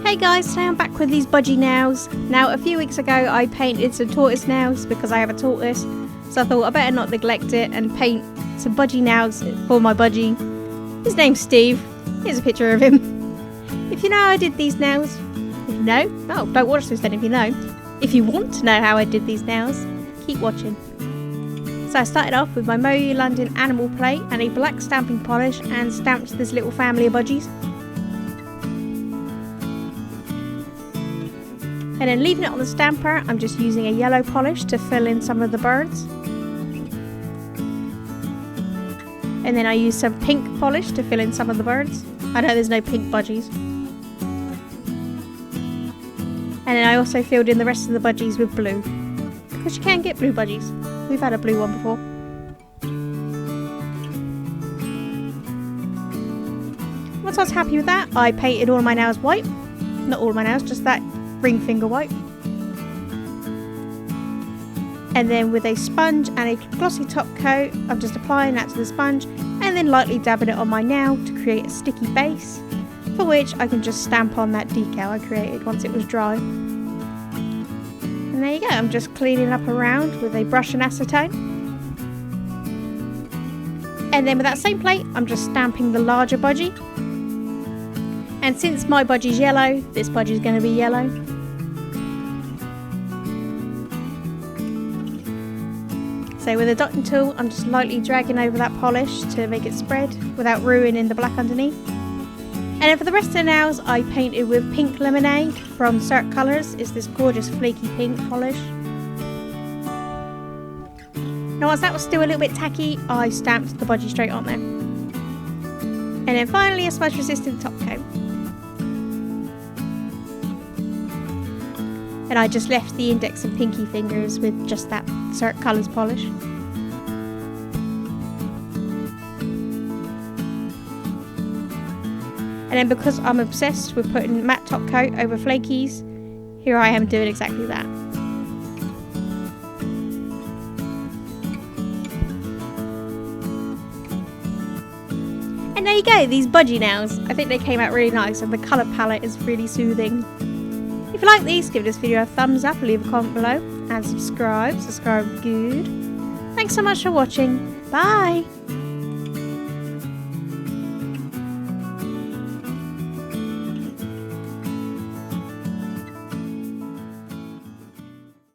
Hey guys, today I'm back with these Budgie Nails. Now a few weeks ago I painted some tortoise nails because I have a tortoise, so I thought I better not neglect it and paint some Budgie Nails for my Budgie. His name's Steve. Here's a picture of him. If you know how I did these nails, if you know, oh, don't watch this then if you know. If you want to know how I did these nails, keep watching. So I started off with my Moe London animal plate and a black stamping polish and stamped this little family of budgies. And then leaving it on the stamper, I'm just using a yellow polish to fill in some of the birds. And then I use some pink polish to fill in some of the birds. I know there's no pink budgies. And then I also filled in the rest of the budgies with blue, because you can get blue budgies. We've had a blue one before. Once I was happy with that, I painted all of my nails white. Not all of my nails, just that ring finger white. And then with a sponge and a glossy top coat, I'm just applying that to the sponge and then lightly dabbing it on my nail to create a sticky base, for which I can just stamp on that decal I created once it was dry. And there you go, I'm just cleaning up around with a brush and acetone. And then with that same plate, I'm just stamping the larger budgie. And since my budgie's yellow, this budgie's going to be yellow. So with a dotting tool, I'm just lightly dragging over that polish to make it spread without ruining the black underneath. And then for the rest of the nails, I painted with Pink Lemonade from Cert Colours. It's this gorgeous flaky pink polish. Now once that was still a little bit tacky, I stamped the budgie straight on there. And then finally a smudge resistant top coat. And I just left the index and pinky fingers with just that Cert Colours polish. And then because I'm obsessed with putting matte top coat over flakies, here I am doing exactly that. And there you go, these Budgie Nails. I think they came out really nice and the colour palette is really soothing. If you like these, give this video a thumbs up, leave a comment below, and subscribe good. Thanks so much for watching. Bye!